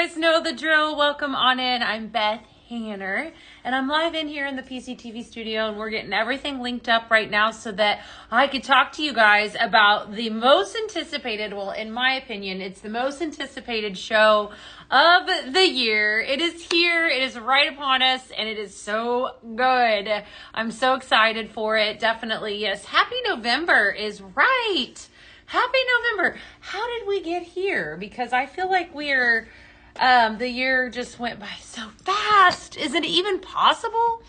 guys know the drill. Welcome on in. I'm Beth Hanner, and I'm live in here in the PZTV studio, and we're getting everything linked up right now so that I could talk to you guys about the most anticipated, well, in my opinion, it's the most anticipated show of the year. It is here. It is right upon us, and it is so good. I'm so excited for it. Definitely, yes. Happy November is right. Happy November. How did we get here? Because I feel like we're, the year just went by so fast. Is it even possible?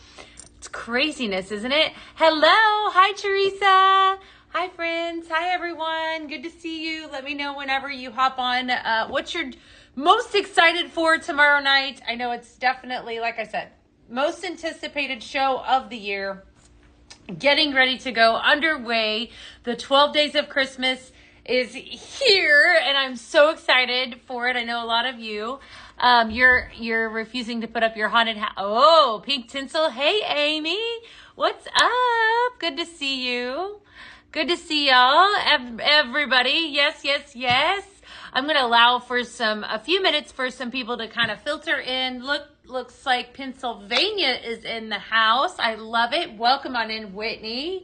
It's craziness, isn't it? Hello. Hi, Teresa. Hi, friends. Hi, everyone. Good to see you. Let me know whenever you hop on. What you're most excited for tomorrow night. I know it's definitely, like I said, most anticipated show of the year. Getting ready to go underway. The 12 Days of Christmas is here, and I'm so excited for it. I know a lot of you, you're refusing to put up your haunted house. Oh, pink tinsel. Hey, Amy. What's up? Good to see you. Good to see y'all. Everybody. Yes, yes, yes. I'm going to allow for a few minutes for some people to kind of filter in. Looks like Pennsylvania is in the house. I love it. Welcome on in, Whitney.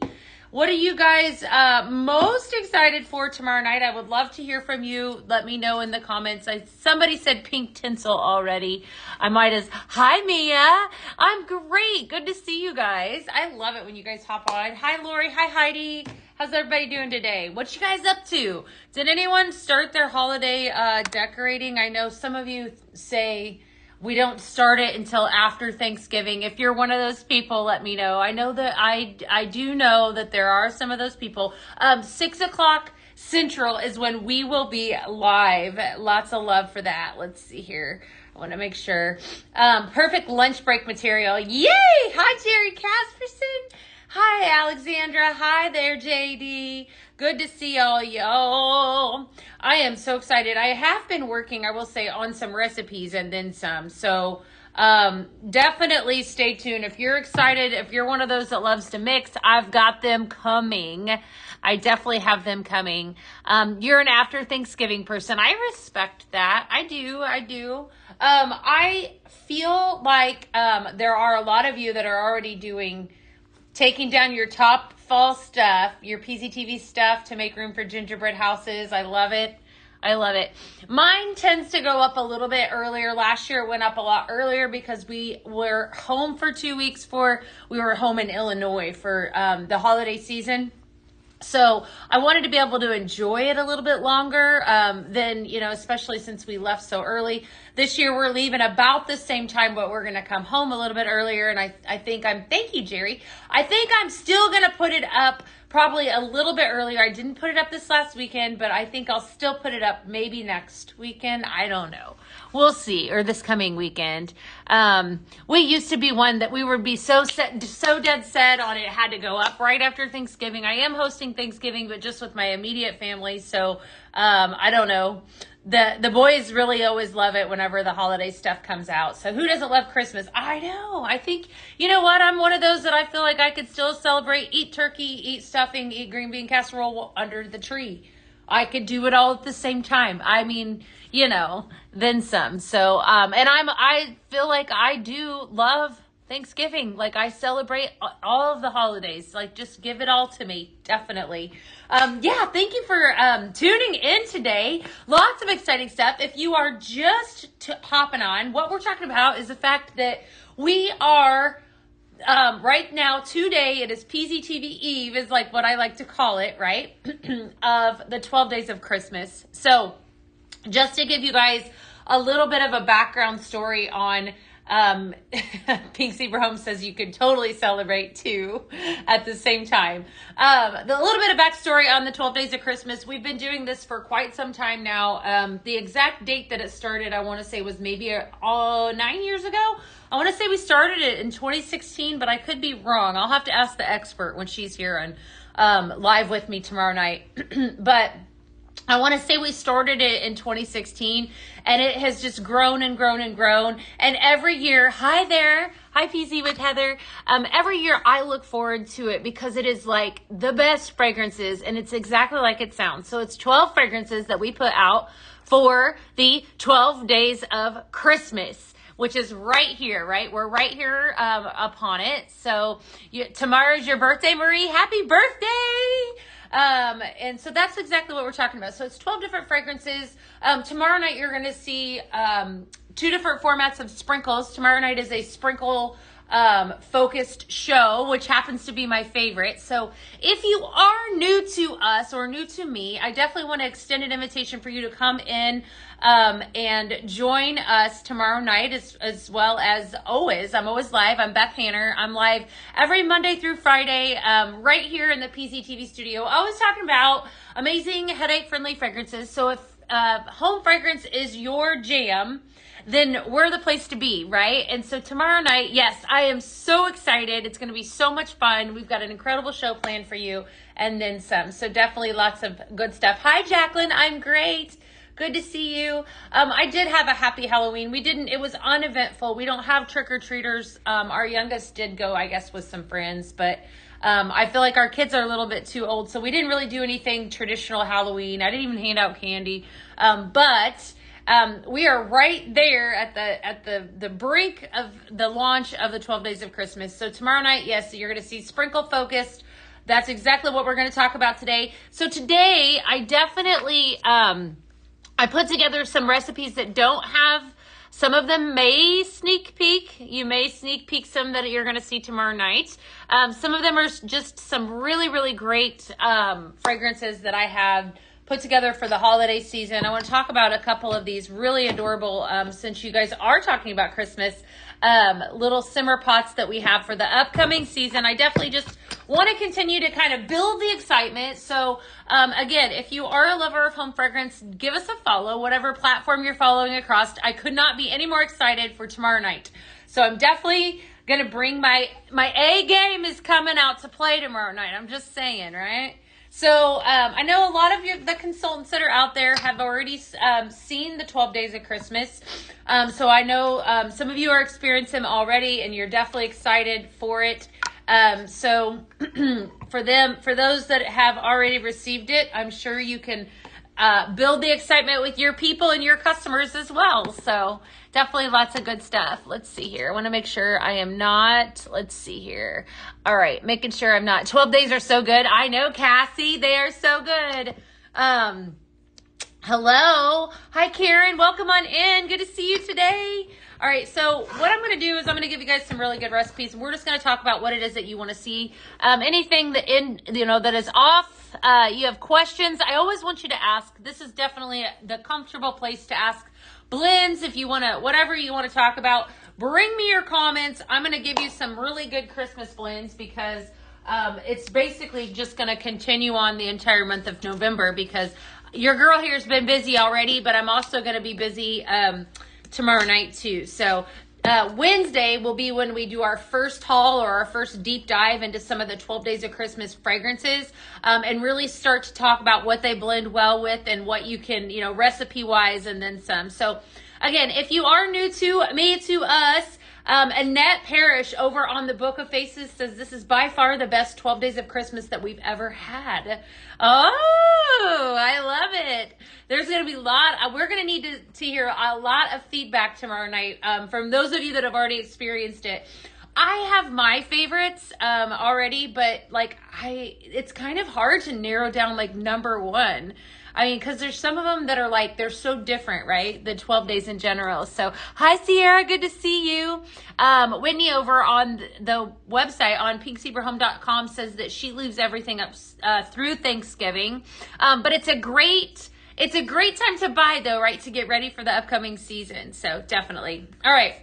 What are you guys most excited for tomorrow night? I would love to hear from you. Let me know in the comments. Somebody said pink tinsel already. I might as, hi Mia. I'm great. Good to see you guys. I love it when you guys hop on. Hi Lori. Hi Heidi. How's everybody doing today? What you guys up to? Did anyone start their holiday decorating? I know some of you say we don't start it until after Thanksgiving. If you're one of those people, let me know. I know that I do know that there are some of those people. 6 o'clock Central is when we will be live. Lots of love for that. Let's see here. I want to make sure. Perfect lunch break material. Yay! Hi, Jerry Casperson. Hi, Alexandra. Hi there, JD. Good to see all y'all. I am so excited. I have been working, I will say, on some recipes and then some. So definitely stay tuned. If you're excited, if you're one of those that loves to mix, I've got them coming. I definitely have them coming. You're an after Thanksgiving person. I respect that. I do. I feel like there are a lot of you that are already taking down your top fall stuff, your PZTV stuff to make room for gingerbread houses. I love it. I love it. Mine tends to go up a little bit earlier. Last year it went up a lot earlier because we were home for 2 weeks we were home in Illinois for the holiday season. So I wanted to be able to enjoy it a little bit longer than, especially since we left so early. This year we're leaving about the same time, but we're going to come home a little bit earlier. And I think thank you, Jerry. I think I'm still going to put it up probably a little bit earlier. I didn't put it up this last weekend, but I think I'll still put it up maybe next weekend. I don't know. We'll see. Or this coming weekend. We used to be one that we would be so dead set on it had to go up right after Thanksgiving. I am hosting Thanksgiving, but just with my immediate family. So, I don't know. The boys really always love it whenever the holiday stuff comes out. So who doesn't love Christmas? I know. I think, you know what? I'm one of those that I feel like I could still celebrate, eat turkey, eat stuffing, eat green bean casserole under the tree. I could do it all at the same time. I mean, then some. So, and I feel like I do love Thanksgiving. Like I celebrate all of the holidays. Like just give it all to me. Definitely. Thank you for tuning in today. Lots of exciting stuff. If you are just hopping on, what we're talking about is the fact that we are right now, today, it is PZTV Eve is like what I like to call it, right? Of the 12 Days of Christmas. So just to give you guys a little bit of a background story on Pink Zebra Home says you could totally celebrate too at the same time. The little bit of backstory on the 12 Days of Christmas. We've been doing this for quite some time now. The exact date that it started, I want to say was maybe 9 years ago. I want to say we started it in 2016, but I could be wrong. I'll have to ask the expert when she's here and live with me tomorrow night. But I want to say we started it in 2016, and it has just grown and grown and grown. And every year, hi there, hi PZ with Heather. Every year I look forward to it because it is like the best fragrances, and it's exactly like it sounds. So it's 12 fragrances that we put out for the 12 days of Christmas, which is right here, right? We're right here upon it. So tomorrow's your birthday, Marie. Happy birthday! And so that's exactly what we're talking about. So it's 12 different fragrances. Tomorrow night, you're going to see 2 different formats of sprinkles. Tomorrow night is a sprinkle focused show, which happens to be my favorite. So if you are new to us or new to me, I definitely want to extend an invitation for you to come in and join us tomorrow night, as well as always. I'm always live. I'm Beth Hanner. I'm live every Monday through Friday right here in the PZTV studio, always talking about amazing headache-friendly fragrances. So if home fragrance is your jam, then we're the place to be, right? And so tomorrow night, yes, I am so excited. It's going to be so much fun. We've got an incredible show planned for you and then some. So definitely lots of good stuff. Hi, Jacqueline. I'm great. Good to see you. I did have a happy Halloween. It was uneventful. We don't have trick-or-treaters. Our youngest did go, I guess, with some friends, but I feel like our kids are a little bit too old, so we didn't really do anything traditional Halloween. I didn't even hand out candy. But we are right there at the brink of the launch of the 12 Days of Christmas. So tomorrow night, yes, you're going to see Sprinkle Focused. That's exactly what we're going to talk about today. So today, I definitely, I put together some recipes that don't have, some of them may sneak peek. You may sneak peek some that you're going to see tomorrow night. Some of them are just some really, really great fragrances that I have put together for the holiday season. I want to talk about a couple of these really adorable, since you guys are talking about Christmas, little simmer pots that we have for the upcoming season. I definitely just want to continue to kind of build the excitement. So again, if you are a lover of home fragrance, give us a follow, whatever platform you're following across. I could not be any more excited for tomorrow night. So I'm definitely going to bring my A game is coming out to play tomorrow night. I'm just saying, right? So I know a lot of the consultants that are out there have already seen the 12 Days of Christmas. So I know some of you are experiencing them already, and you're definitely excited for it. So for those that have already received it, I'm sure you can build the excitement with your people and your customers as well. So definitely lots of good stuff. Let's see here. I want to make sure I am not, let's see here. All right, making sure I'm not. 12 days are so good. I know, Cassie, they are so good. Hello. Hi, Karen. Welcome on in. Good to see you today. All right, so what I'm going to do is I'm going to give you guys some really good recipes. We're just going to talk about what it is that you want to see. Anything that that is off, you have questions, I always want you to ask. This is definitely the comfortable place to ask blends. If you want to, whatever you want to talk about, bring me your comments. I'm going to give you some really good Christmas blends because it's basically just going to continue on the entire month of November because your girl here has been busy already, but I'm also going to be busy tomorrow night too. So Wednesday will be when we do our first haul or our first deep dive into some of the 12 Days of Christmas fragrances and really start to talk about what they blend well with and what you can, recipe wise and then some. So again, if you are new to me, to us, Annette Parrish over on the Book of Faces says this is by far the best 12 Days of Christmas that we've ever had. Oh, I love it. There's going to be we're going to need to hear a lot of feedback tomorrow night from those of you that have already experienced it. I have my favorites already, but it's kind of hard to narrow down number one. I mean, because there's some of them that are they're so different, right? The 12 days in general. So, hi, Sierra. Good to see you. Whitney over on the website on pinkzebrahome.com says that she leaves everything up through Thanksgiving. But it's a great time to buy, though, right? To get ready for the upcoming season. So, definitely. All right.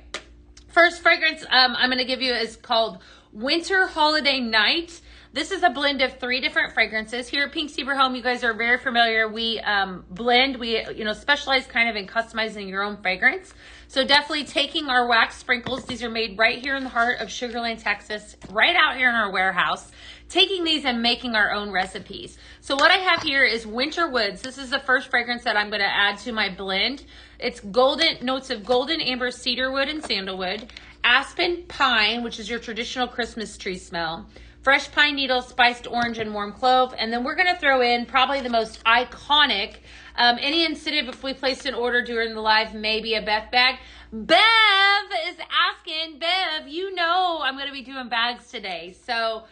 First fragrance I'm going to give you is called Winter Holiday Night. This is a blend of 3 different fragrances. Here at Pink Zebra Home, you guys are very familiar. We blend, we specialize kind of in customizing your own fragrance. So definitely taking our wax sprinkles. These are made right here in the heart of Sugar Land, Texas, right out here in our warehouse. Taking these and making our own recipes. So what I have here is Winter Woods. This is the first fragrance that I'm going to add to my blend. It's notes of golden amber, cedarwood, and sandalwood. Aspen pine, which is your traditional Christmas tree smell. Fresh pine needles, spiced orange, and warm clove. And then we're going to throw in probably the most iconic Any incentive if we placed an order during the live, maybe a Beth bag. Bev is asking, Bev, you know I'm going to be doing bags today. So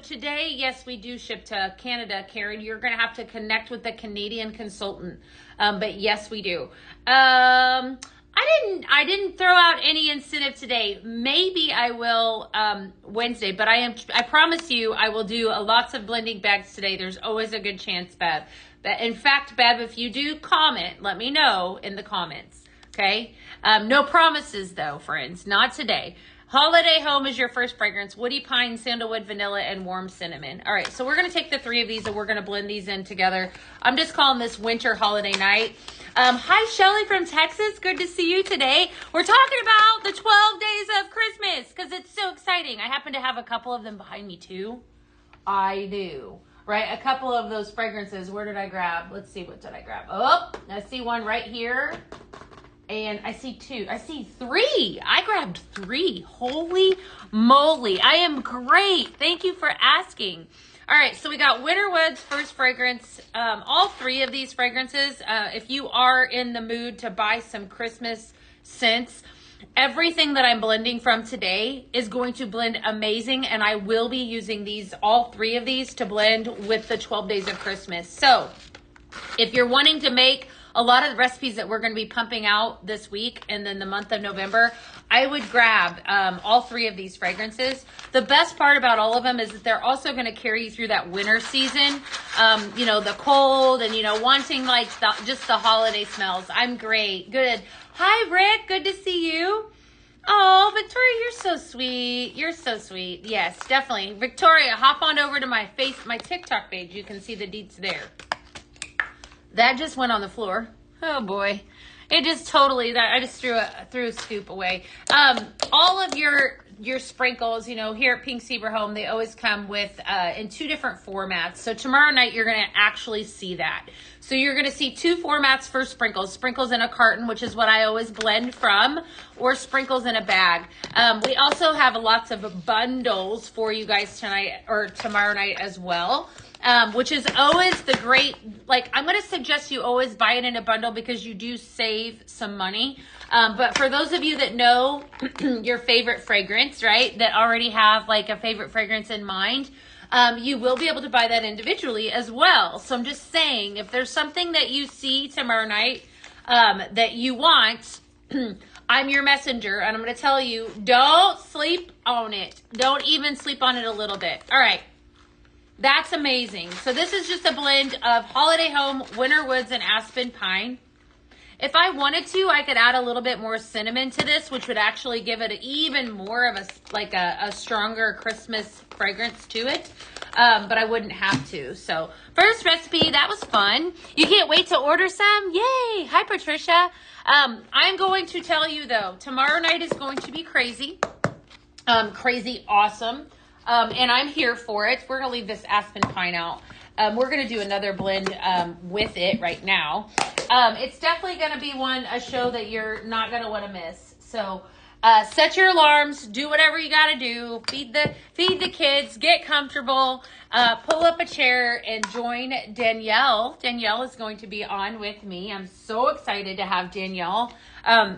today, yes, we do ship to Canada, Karen. You're going to have to connect with the Canadian consultant. But yes, we do. I didn't throw out any incentive today. Maybe I will Wednesday, but I promise you I will do lots of blending bags today. There's always a good chance, Bev. In fact, Bev, if you do comment, let me know in the comments. Okay? No promises though, friends. Not today. Holiday Home is your first fragrance. Woody Pine, Sandalwood, Vanilla, and Warm Cinnamon. All right, so we're going to take the 3 of these and we're going to blend these in together. I'm just calling this Winter Holiday Night. Hi, Shelly from Texas. Good to see you today. We're talking about the 12 days of Christmas because it's so exciting. I happen to have a couple of them behind me too. I do. Right, a couple of those fragrances. Where did I grab? Let's see, what did I grab? Oh, I see one right here. And I see 2. I see 3. I grabbed 3. Holy moly. I am great. Thank you for asking. All right, so we got Winterwood's first fragrance. All 3 of these fragrances, if you are in the mood to buy some Christmas scents, everything that I'm blending from today is going to blend amazing, and I will be using these, all 3 of these, to blend with the 12 days of Christmas. So if you're wanting to make a lot of the recipes that we're going to be pumping out this week and then the month of November, I would grab all 3 of these fragrances. The best part about all of them is that they're also going to carry you through that winter season, the cold and, wanting like just the holiday smells. I'm great. Good. Hi, Rick. Good to see you. Oh, Victoria, you're so sweet. You're so sweet. Yes, definitely. Victoria, hop on over to my TikTok page. You can see the deets there. That just went on the floor. Oh boy. It just totally, I just threw a scoop away. All of your sprinkles, here at Pink Zebra Home, they always come with, in 2 different formats. So tomorrow night, you're going to actually see that. So you're going to see 2 formats for sprinkles. Sprinkles in a carton, which is what I always blend from, or sprinkles in a bag. We also have lots of bundles for you guys tonight or tomorrow night as well. Which is always the great, I'm going to suggest you always buy it in a bundle because you do save some money. But for those of you that know your favorite fragrance, right, that already have a favorite fragrance in mind, you will be able to buy that individually as well. So I'm just saying, if there's something that you see tomorrow night that you want, I'm your messenger, and I'm going to tell you, don't sleep on it. Don't even sleep on it a little bit. All right. That's amazing. So this is just a blend of Holiday Home, Winter Woods, and Aspen Pine. If I wanted to, I could add a little bit more cinnamon to this, which would actually give it even more of a stronger Christmas fragrance to it. But I wouldn't have to. So first recipe, that was fun. You can't wait to order some? Yay! Hi, Patricia. I'm going to tell you, though, tomorrow night is going to be crazy. Crazy awesome. And I'm here for it. We're going to leave this Aspen Pine out. We're going to do another blend with it right now. It's definitely going to be a show that you're not going to want to miss. So set your alarms. Do whatever you got to do. Feed the kids. Get comfortable. Pull up a chair and join Danielle. Danielle is going to be on with me. I'm so excited to have Danielle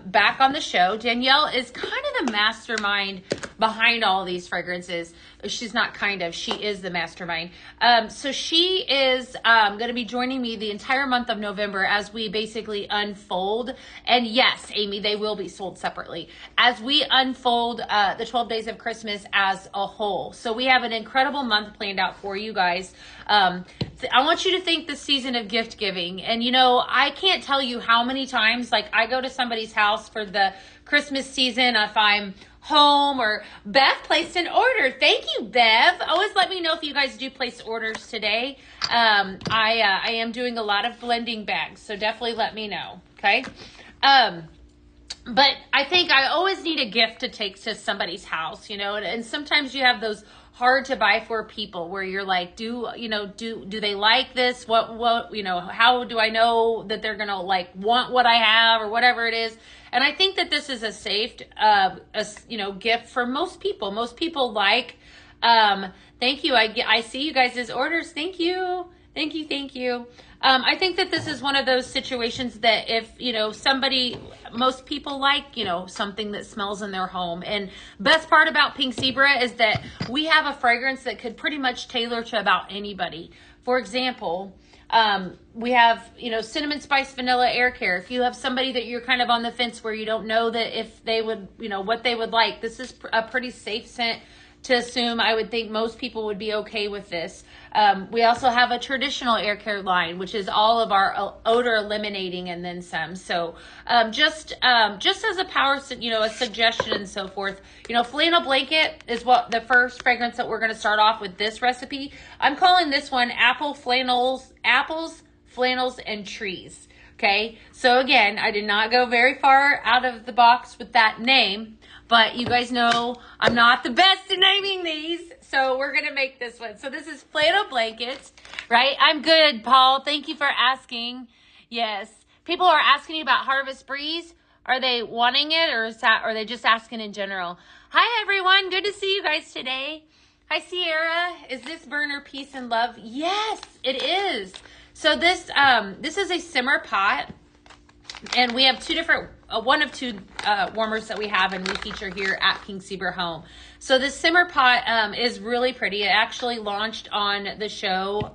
back on the show. Danielle is kind of the mastermind behind all these fragrances. She's not she is the mastermind. So she is going to be joining me the entire month of November as we basically unfold. And yes, Amy, they will be sold separately as we unfold the 12 days of Christmas as a whole. So we have an incredible month planned out for you guys. I want you to think the season of gift giving. And, I can't tell you how many times, I go to somebody's house for the Christmas season if I'm home or Bev placed an order. Thank you, Bev. Always let me know if you guys do place orders today. I am doing a lot of blending bags, so definitely let me know. Okay. But I think I always need a gift to take to somebody's house, and sometimes you have those hard to buy for people where you're like, do they like this? What, how do I know that they're going to want what I have or whatever it is? And I think that this is a safe, gift for most people. Most people thank you. I see you guys' orders. Thank you. Thank you, thank you. I think that this is one of those situations that if, most people like, something that smells in their home. And best part about Pink Zebra is that we have a fragrance that could pretty much tailor to about anybody. For example, we have, cinnamon spice vanilla air care. If you have somebody that you're kind of on the fence where you don't know that if they would, what they would like, this is a pretty safe scent to assume. I would think most people would be okay with this. We also have a traditional air care line, which is all of our odor eliminating and then some. So just as a power, a suggestion and so forth, flannel blanket is what the first fragrance that we're going to start off with this recipe. I'm calling this one apples, flannels, and trees. Okay, so again, I did not go very far out of the box with that name, but you guys know I'm not the best at naming these, so we're going to make this one. So this is flannel blankets, right? I'm good, Paul. Thank you for asking. Yes. People are asking you about Harvest Breeze. Are they wanting it, or are they just asking in general? Hi, everyone. Good to see you guys today. Hi, Sierra. Is this burner peace and love? Yes, it is. So this is a simmer pot, and we have one of two warmers that we have, and we feature here at Pink Zebra Home. So this simmer pot is really pretty. It actually launched on the show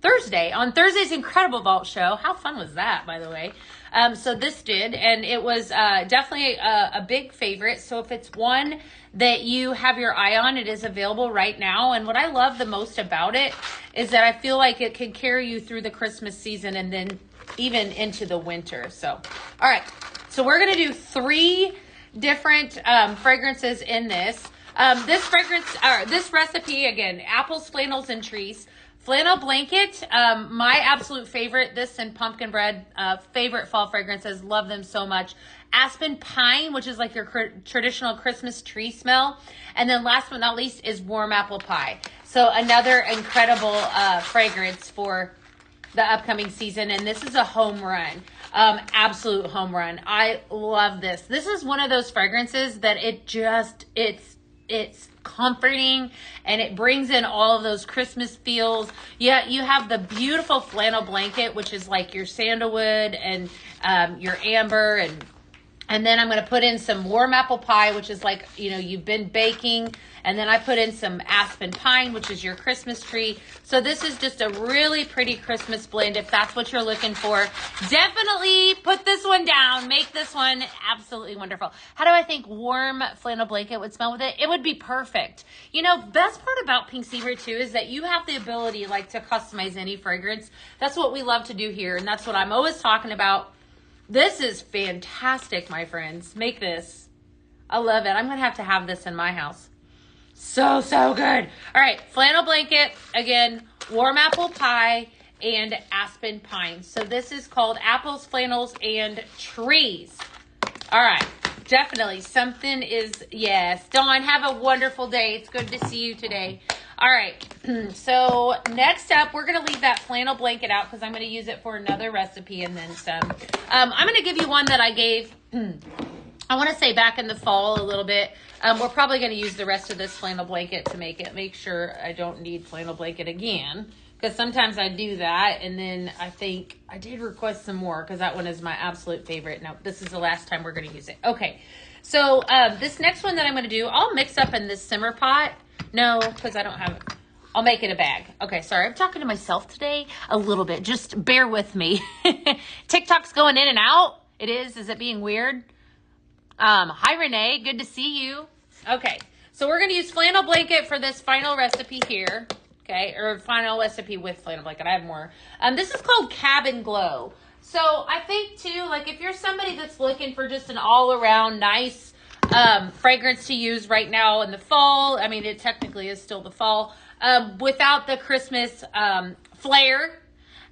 Thursday, on Thursday's Incredible Vault show. How fun was that, by the way? So this did, and it was definitely a big favorite. So if it's one that you have your eye on, it is available right now. And what I love the most about it is that I feel like it can carry you through the Christmas season and then even into the winter. So, all right. So we're going to do 3 different fragrances in this. This recipe, again, apples, flannels, and trees. Flannel blanket, my absolute favorite, this and pumpkin bread, favorite fall fragrances. Love them so much. Aspen pine, which is like your traditional Christmas tree smell. And then last but not least is warm apple pie. So another incredible fragrance for the upcoming season. And this is a home run, absolute home run. I love this. This is one of those fragrances that it's comforting, and it brings in all of those Christmas feels. Yeah, you have the beautiful flannel blanket, which is like your sandalwood and your amber, and then I'm going to put in some warm apple pie, which is like, you've been baking. And then I put in some aspen pine, which is your Christmas tree. So this is just a really pretty Christmas blend. If that's what you're looking for, definitely put this one down. Make this one absolutely wonderful. How do I think warm flannel blanket would smell with it? It would be perfect. Best part about Pink Zebra too is that you have the ability to customize any fragrance. That's what we love to do here. And that's what I'm always talking about. This is fantastic, my friends. Make this. I love it. I'm going to have this in my house. So good. All right. Flannel blanket. Again, warm apple pie and aspen pine. So this is called apples, flannels, and trees. All right. Definitely something is, yes. Dawn, have a wonderful day. It's good to see you today. All right. So next up, we're going to leave that flannel blanket out because I'm going to use it for another recipe and then some. I'm going to give you one that I gave, I want to say back in the fall a little bit. We're probably going to use the rest of this flannel blanket to make sure I don't need flannel blanket again. Because sometimes I do that, and then I think I did request some more because that one is my absolute favorite. Now, this is the last time we're going to use it. Okay, so this next one that I'm going to do, I'll mix up in this simmer pot. No, because I don't have it. I'll make it a bag. Okay, sorry. I'm talking to myself today a little bit. Just bear with me. TikTok's going in and out. It is. Is it being weird? Hi, Renee. Good to see you. Okay, so we're going to use flannel blanket for this final recipe here. Okay, or final recipe with flannel blanket. I have more. This is called Cabin Glow. So I think too, if you're somebody that's looking for just an all-around nice fragrance to use right now in the fall. I mean, it technically is still the fall. Without the Christmas flair,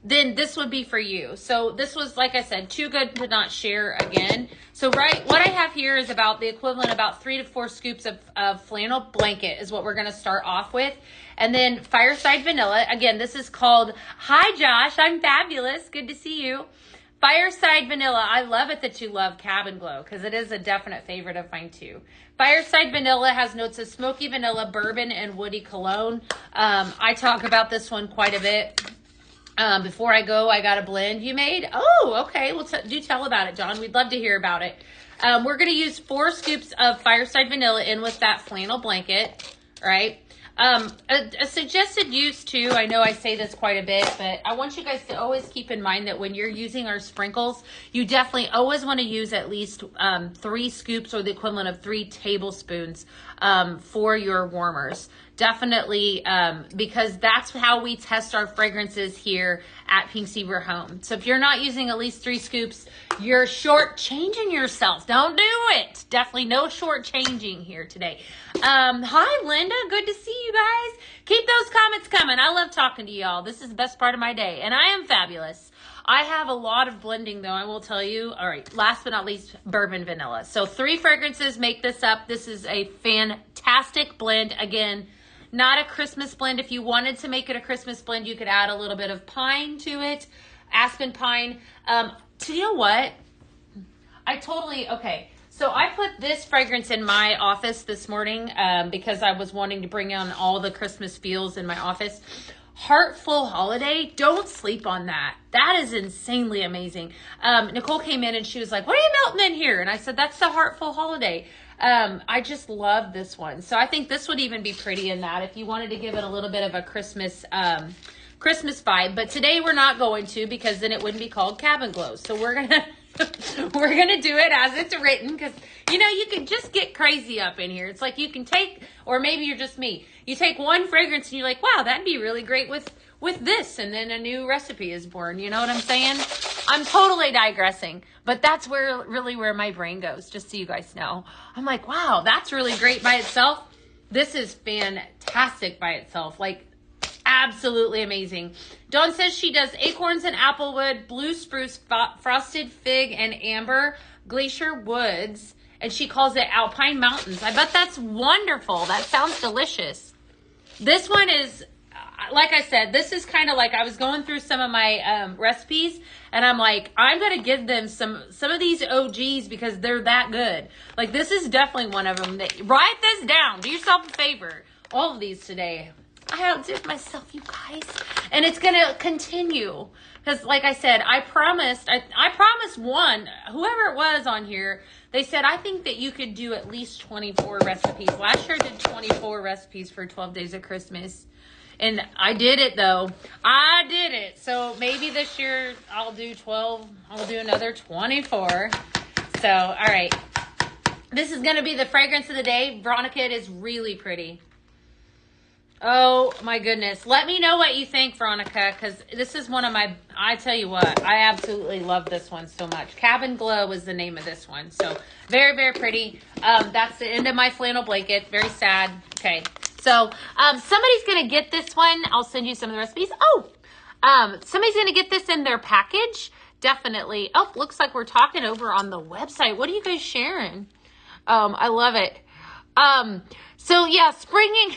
then this would be for you. So this was, like I said, too good to not share again. So what I have here is about the equivalent, about 3 to 4 scoops of flannel blanket is what we're going to start off with. And then Fireside Vanilla. Again, this is called, hi Josh, I'm fabulous. Good to see you. Fireside Vanilla. I love it that you love Cabin Glow because it is a definite favorite of mine too. Fireside Vanilla has notes of smoky vanilla, bourbon, and woody cologne. I talk about this one quite a bit. Before I go, I got a blend you made. Oh, okay. Well, do tell about it, John. We'd love to hear about it. We're going to use 4 scoops of Fireside Vanilla in with that flannel blanket, right? A suggested use too, I know I say this quite a bit, but I want you guys to always keep in mind that when you're using our sprinkles, you definitely always want to use at least 3 scoops or the equivalent of 3 tablespoons for your warmers. Definitely, because that's how we test our fragrances here at Pink Zebra Home. So if you're not using at least 3 scoops, you're shortchanging yourself. Don't do it. Definitely no shortchanging here today. Hi, Linda. Good to see you guys. Keep those comments coming. I love talking to y'all. This is the best part of my day, and I am fabulous. I have a lot of blending, though, I will tell you. All right, last but not least, bourbon vanilla. So 3 fragrances make this up. This is a fantastic blend. Again, not a Christmas blend. If you wanted to make it a Christmas blend, you could add a little bit of pine to it, aspen pine. You know what? Okay. So I put this fragrance in my office this morning because I was wanting to bring on all the Christmas feels in my office. Heartful Holiday. Don't sleep on that. That is insanely amazing. Nicole came in and she was like, what are you melting in here? And I said, that's the Heartful Holiday. I just love this one. So I think this would even be pretty in that if you wanted to give it a little bit of a Christmas vibe. But today we're not going to, because then it wouldn't be called Cabin Glow. So we're going to we're going to do it as it's written, because you know, you can just get crazy up in here. It's like you can take, or maybe you're just me. You take one fragrance and you're like, wow, that'd be really great with this, and then a new recipe is born. You know what I'm saying? I'm totally digressing, but that's where my brain goes, just so you guys know. I'm like, wow, that's really great by itself. This is fantastic by itself. Like, absolutely amazing. Dawn says she does acorns and applewood, blue spruce, frosted fig, and amber, glacier woods, and she calls it Alpine Mountains. I bet that's wonderful. That sounds delicious. This one is, like I said, this is kind of like, I was going through some of my recipes, and I'm like, I'm going to give them some of these OGs because they're that good. Like, this is definitely one of them. Write this down. Do yourself a favor. All of these today. I outdid myself, you guys. And it's going to continue. Because, like I said, I promised one, whoever it was on here, they said, I think that you could do at least 24 recipes. Last year I did 24 recipes for 12 Days of Christmas. And I did it, though. I did it. So maybe this year I'll do 12. I'll do another 24. So, all right. This is going to be the fragrance of the day. Veronica, it is really pretty. Oh, my goodness. Let me know what you think, Veronica, because this is one of my, I tell you what, I absolutely love this one so much. Cabin Glow is the name of this one. So, very, very pretty. That's the end of my flannel blanket. Very sad. Okay. So, somebody's going to get this one. I'll send you some of the recipes. Oh, somebody's going to get this in their package. Definitely. Oh, looks like we're talking over on the website. What are you guys sharing? I love it. So yeah, springing.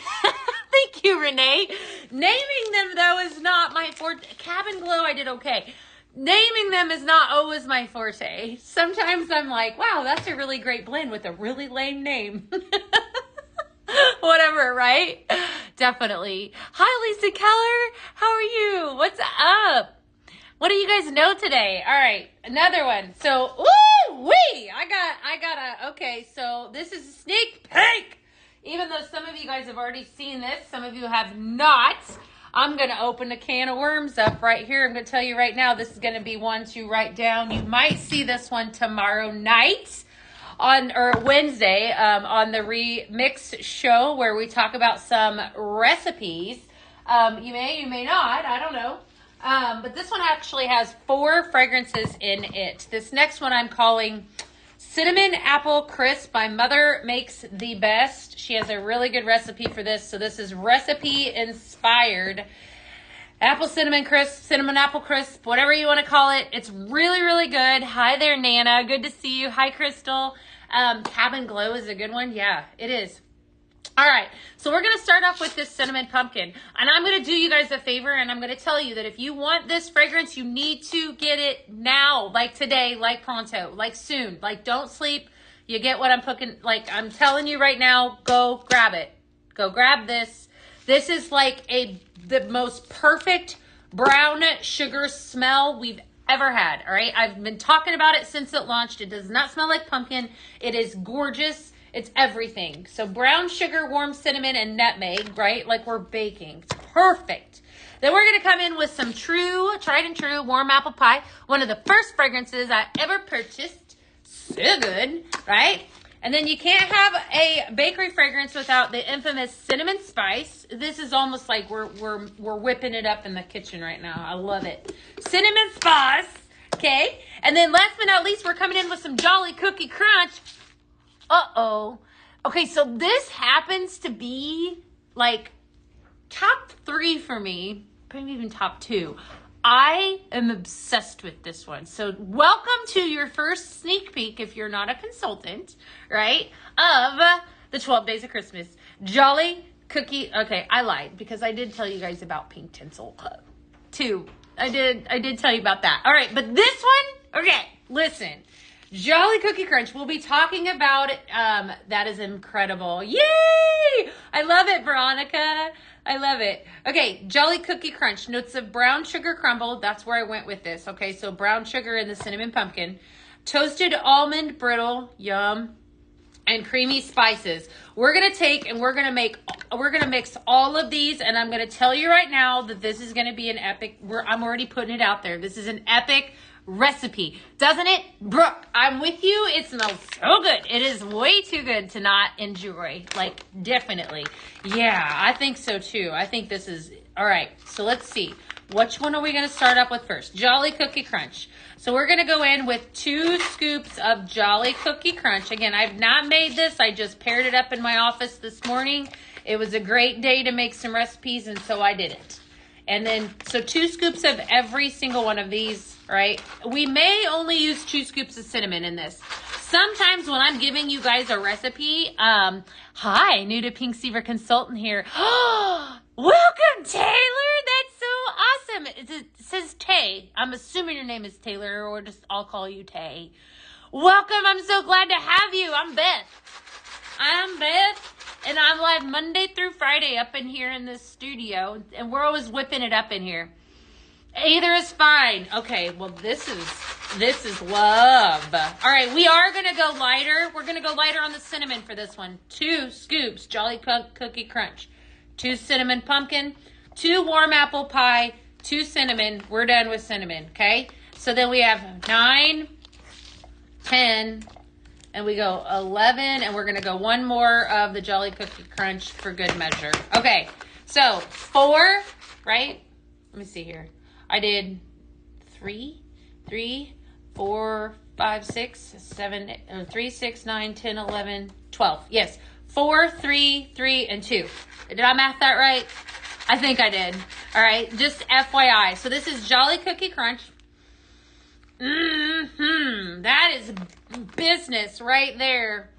Thank you, Renee. Naming them, though, is not my forte. Cabin Glow, I did okay. Naming them is not always my forte. Sometimes I'm like, wow, that's a really great blend with a really lame name. Whatever, right? Definitely. Hi, Lisa Keller. How are you? What's up? What do you guys know today? All right, another one. So, woo-wee! Okay, so this is a sneak peek. Even though some of you guys have already seen this, some of you have not. I'm going to open a can of worms up right here. I'm going to tell you right now, this is going to be one to write down. You might see this one tomorrow night or Wednesday on the Remix show where we talk about some recipes. You may not. I don't know. But this one actually has 4 fragrances in it. This next one I'm calling Cinnamon Apple Crisp. My mother makes the best. She has a really good recipe for this. So this is recipe inspired. Cinnamon apple crisp, whatever you want to call it. It's really, really good. Hi there, Nana. Good to see you. Hi, Crystal. Cabin Glow is a good one. Yeah, it is. All right, so we're going to start off with this cinnamon pumpkin. And I'm going to do you guys a favor, and I'm going to tell you that if you want this fragrance, you need to get it now, like today, like pronto, like soon. Like, don't sleep. You get what I'm cooking. Like, I'm telling you right now, go grab it. Go grab this. This is like the most perfect brown sugar smell we've ever had, all right? I've been talking about it since it launched. It does not smell like pumpkin. It is gorgeous. It's everything. So brown sugar, warm cinnamon, and nutmeg, right? Like we're baking. It's perfect. Then we're going to come in with some tried and true warm apple pie. One of the first fragrances I ever purchased. So good, right? And then you can't have a bakery fragrance without the infamous cinnamon spice. This is almost like we're whipping it up in the kitchen right now. I love it. Cinnamon spice, okay? And then last but not least, we're coming in with some Jolly Cookie Crunch. Uh-oh. Okay, so this happens to be like top 3 for me, maybe even top 2. I am obsessed with this one. So welcome to your first sneak peek, if you're not a consultant, right, of the 12 Days of Christmas. Jolly Cookie. Okay, I lied because I did tell you guys about pink tinsel too. I did tell you about that. All right, but this one, okay, listen. Jolly Cookie Crunch. We'll be talking about it. That is incredible. Yay! I love it, Veronica. I love it. Okay, Jolly Cookie Crunch. Notes of brown sugar crumble. That's where I went with this. Okay, so brown sugar and the cinnamon pumpkin. Toasted almond brittle. Yum. And creamy spices. We're going to take and we're going to mix all of these, and I'm going to tell you right now that this is going to be an epic, I'm already putting it out there. This is an epic recipe. Doesn't it? Brooke, I'm with you. It smells so good. It is way too good to not enjoy. Like, definitely. Yeah, I think so too. I think this is, all right, so let's see. Which one are we going to start up with first? Jolly Cookie Crunch. So we're going to go in with 2 scoops of Jolly Cookie Crunch. Again, I've not made this. I just paired it up in my office this morning. It was a great day to make some recipes, and so I did it. And then, so 2 scoops of every single one of these, right? We may only use 2 scoops of cinnamon in this. Sometimes when I'm giving you guys a recipe, hi, new to Pink Seaver Consultant here. Welcome, Taylor. That's so awesome. It says Tay. I'm assuming your name is Taylor, or just I'll call you Tay. Welcome. I'm so glad to have you. I'm Beth. And I'm live Monday through Friday up in here in this studio. And we're always whipping it up in here. Either is fine. Okay, well, this is love. All right, we are going to go lighter. We're going to go lighter on the cinnamon for this one. 2 scoops Jolly Cookie Crunch. 2 cinnamon pumpkin. 2 warm apple pie. 2 cinnamon. We're done with cinnamon, okay? So then we have 9, 10, and we go 11, and we're going to go 1 more of the Jolly Cookie Crunch for good measure. Okay, so 4, right? Let me see here. I did 3, 4, 5, 6, 7, 3, 6, 9, 10, 11, 12. Yes, 4, 3, 3, and 2. Did I math that right? I think I did. All right, just FYI. So this is Jolly Cookie Crunch. That is business right there.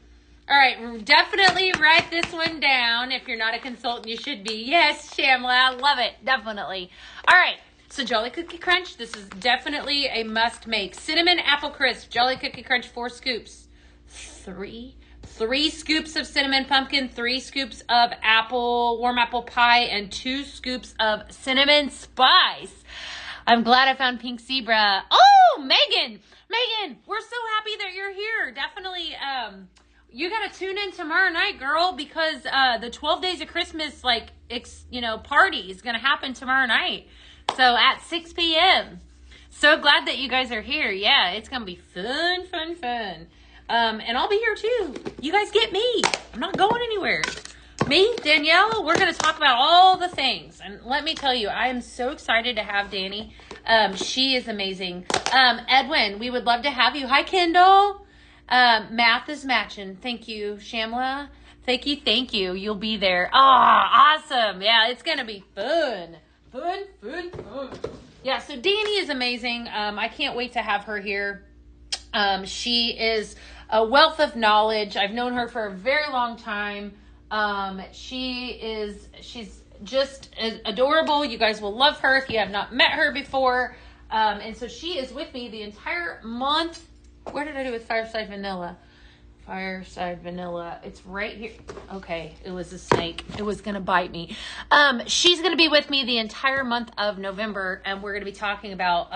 All right, definitely write this one down. If you're not a consultant, you should be. Yes, Shamla, I love it. Definitely. All right, so Jolly Cookie Crunch. This is definitely a must make. Cinnamon Apple Crisp. Jolly Cookie Crunch, 4 scoops. 3 scoops of cinnamon pumpkin, 3 scoops of warm apple pie, and 2 scoops of cinnamon spice. I'm glad I found Pink Zebra. Oh, Megan, we're so happy that you're here. Definitely, you got to tune in tomorrow night, girl, because the 12 Days of Christmas, party is going to happen tomorrow night. So at 6 p.m. So glad that you guys are here. Yeah, it's going to be fun. And I'll be here too. You guys get me. I'm not going anywhere. Me, Danielle, we're going to talk about all the things. And let me tell you, I am so excited to have Danny. She is amazing. Edwin, we would love to have you. Hi, Kendall. Math is matching. Thank you, Shamla. Thank you. You'll be there. Oh, awesome. Yeah, it's going to be fun. Fun. Yeah, so Danny is amazing. I can't wait to have her here. She is a wealth of knowledge. I've known her for a very long time. She's just adorable. You guys will love her if you have not met her before. And so she is with me the entire month. Where did I do with Fireside Vanilla? Fireside Vanilla. It's right here. Okay, it was a snake. It was going to bite me. She's going to be with me the entire month of November, and we're going to be talking about,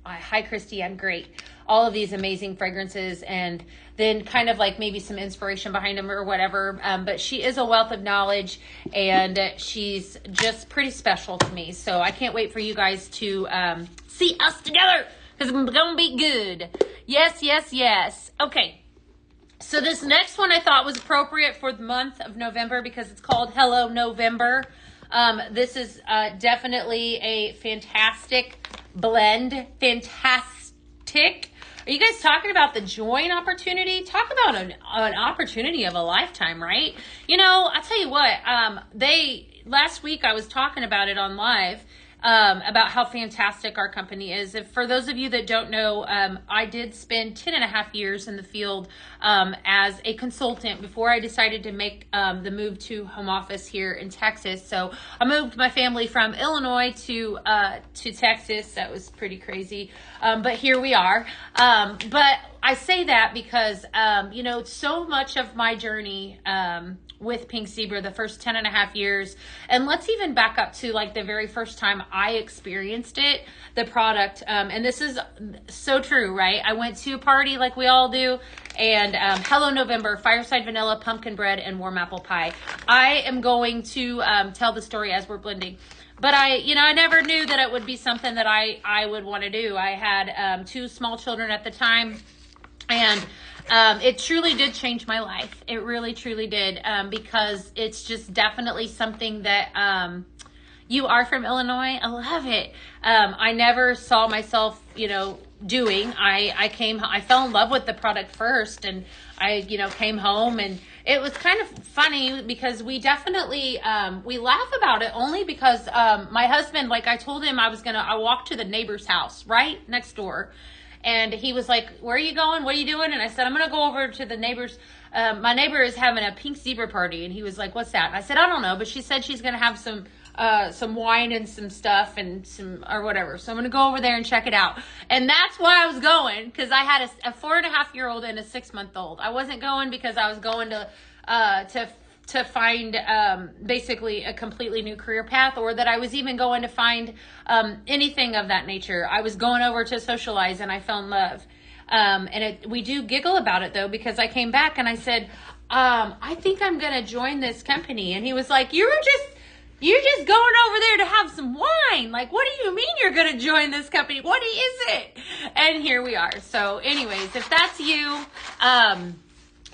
hi, Christy, I'm great. All of these amazing fragrances, and then kind of like maybe some inspiration behind them or whatever. But she is a wealth of knowledge, and she's just pretty special to me. So I can't wait for you guys to see us together, because it's going to be good. Yes, yes, yes. Okay. So this next one I thought was appropriate for the month of November because it's called Hello November. This is definitely a fantastic blend. Fantastic. Are you guys talking about the join opportunity? Talk about an opportunity of a lifetime, right? You know, I'll tell you what, last week I was talking about it on live, about how fantastic our company is. If, for those of you that don't know, I did spend 10 and a half years in the field as a consultant before I decided to make the move to home office here in Texas. So I moved my family from Illinois to Texas. That was pretty crazy. But here we are. But I say that because, you know, so much of my journey with Pink Zebra, the first 10 and a half years, and let's even back up to like the very first time I experienced it, the product, and this is so true, right? I went to a party like we all do, and Hello November, Fireside Vanilla, Pumpkin Bread, and Warm Apple Pie. I am going to tell the story as we're blending. But I never knew that it would be something that I would want to do. I had 2 small children at the time, and it truly did change my life. It really, truly did, because it's just definitely something that you are from Illinois. I love it. I never saw myself, doing. I fell in love with the product first, and I, came home, and it was kind of funny because we definitely, we laugh about it only because my husband, like I told him I walked to the neighbor's house right next door. And he was like, where are you going? What are you doing? And I said, I'm going to go over to the neighbor's. My neighbor is having a Pink Zebra party. And he was like, what's that? And I said, I don't know. But she said she's going to have some wine and some stuff and or whatever. So I'm going to go over there and check it out. And that's why I was going, because I had a 4.5-year-old and a 6-month-old. I wasn't going because I was going to find basically a completely new career path, or that I was even going to find anything of that nature. I was going over to socialize, and I fell in love. We do giggle about it though, because I came back and I said, I think I'm going to join this company. And he was like, you're just going over there to have some wine. Like, what do you mean you're going to join this company? What is it? And here we are. So anyways, if that's you,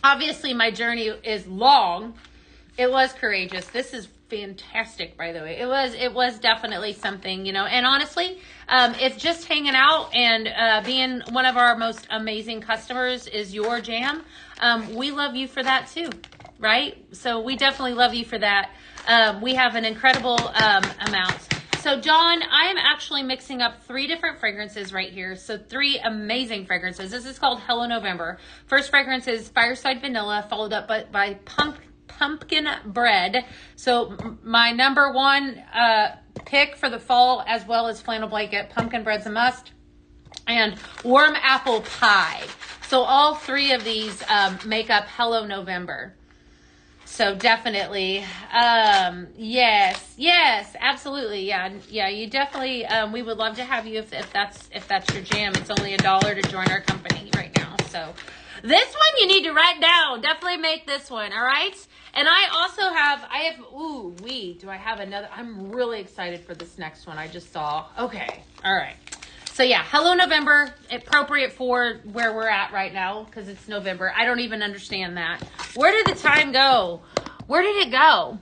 obviously my journey is long. It was courageous. This is fantastic, by the way. It was definitely something, and honestly, if just hanging out and being one of our most amazing customers is your jam, we love you for that too, right? So we definitely love you for that. We have an incredible amount. So John, I am actually mixing up 3 different fragrances right here. So 3 amazing fragrances. This is called Hello November. First fragrance is Fireside Vanilla, followed up by Pumpkin Bread. So my number 1 pick for the fall, as well as flannel blanket. Pumpkin Bread's a must. And Warm Apple Pie. So all 3 of these make up Hello November. So definitely, yes, absolutely, yeah. You definitely, we would love to have you if that's your jam. It's only $1 to join our company right now. So this one you need to write down. Definitely make this one. All right. And I also have, do I have another? I'm really excited for this next one I just saw. Okay. All right. So yeah, Hello November, appropriate for where we're at right now because it's November. I don't even understand that. Where did the time go? Where did it go?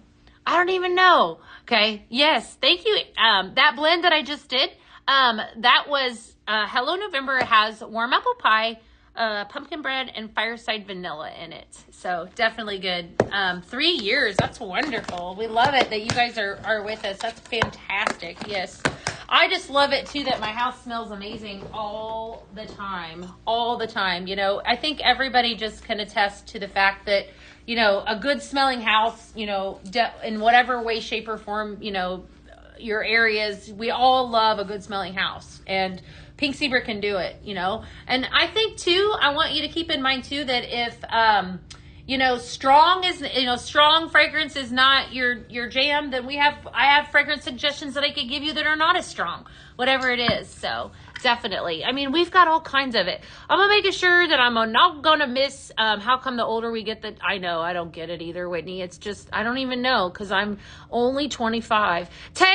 I don't even know. Okay. Yes. Thank you. That blend that I just did, that was Hello November. It has Warm Apple Pie, Pumpkin Bread, and Fireside Vanilla in it. So definitely good. 3 years. That's wonderful. We love it that you guys are with us. That's fantastic. Yes. I just love it too that my house smells amazing all the time. I think everybody just can attest to the fact that, you know, a good smelling house, you know, in whatever way, shape, or form, you know, your areas, we all love a good smelling house, and Pink Zebra can do it, you know. And I think too, I want you to keep in mind too that if you know, strong fragrance is not your jam, then I have fragrance suggestions that I could give you that are not as strong, whatever it is. So definitely, I mean, we've got all kinds of it. I'm gonna make sure that I'm not gonna miss how come the older we get, that I know I don't get it either, Whitney. It's just, I don't even know, because I'm only 25. Taylor,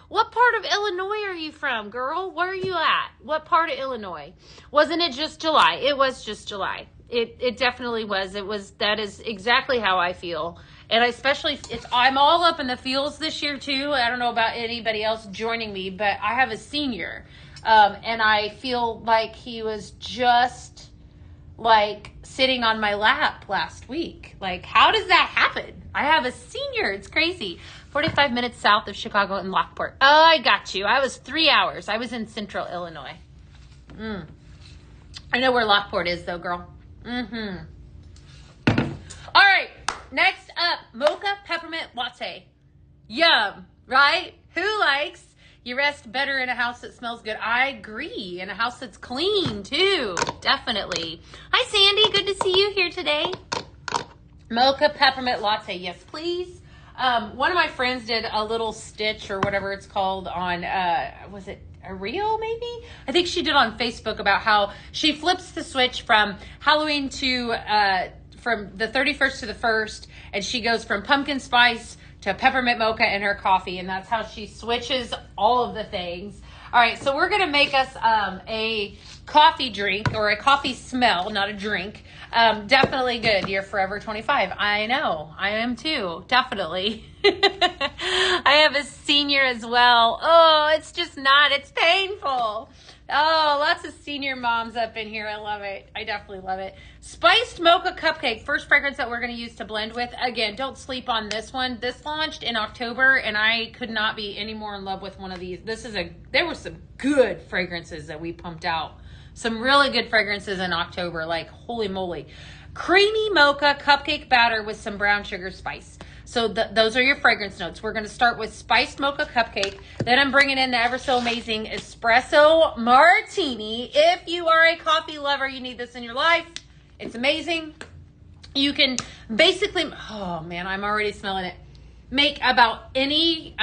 what part of Illinois are you from, girl? Where are you at? What part of Illinois? Wasn't it just July? It was just July. It definitely was. That is exactly how I feel. And I'm all up in the fields this year too. I don't know about anybody else joining me, but I have a senior. And I feel like he was just like sitting on my lap last week. Like, how does that happen? I have a senior. It's crazy. 45 minutes south of Chicago in Lockport. Oh, I got you. I was 3 hours. I was in central Illinois. I know where Lockport is though, girl. All right, next up, mocha peppermint latte. Yum, right? Who likes you rest better in a house that smells good? I agree. In a house that's clean too, definitely. Hi Sandy, good to see you here today. Mocha peppermint latte, yes please. One of my friends did a little stitch or whatever it's called on, was it a reel maybe? I think she did on Facebook about how she flips the switch from Halloween to, from the 31st to the 1st, and she goes from pumpkin spice to peppermint mocha in her coffee, and that's how she switches all of the things. All right, so we're going to make us a coffee drink, or a coffee smell, not a drink. Definitely good. You're forever 25. I know. I am too. Definitely. I have a senior as well. Oh, it's just not. It's painful. Oh, lots of senior moms up in here. I love it. I definitely love it. Spiced mocha cupcake. First fragrance that we're going to use to blend with. Again, don't sleep on this one. This launched in October, and I could not be any more in love with one of these. There were some good fragrances that we pumped out. Some really good fragrances in October, like holy moly. Creamy mocha cupcake batter with some brown sugar spice. So those are your fragrance notes. We're going to start with spiced mocha cupcake. Then I'm bringing in the ever so amazing espresso martini. If you are a coffee lover, you need this in your life. It's amazing. You can basically, oh man, I'm already smelling it. Make about any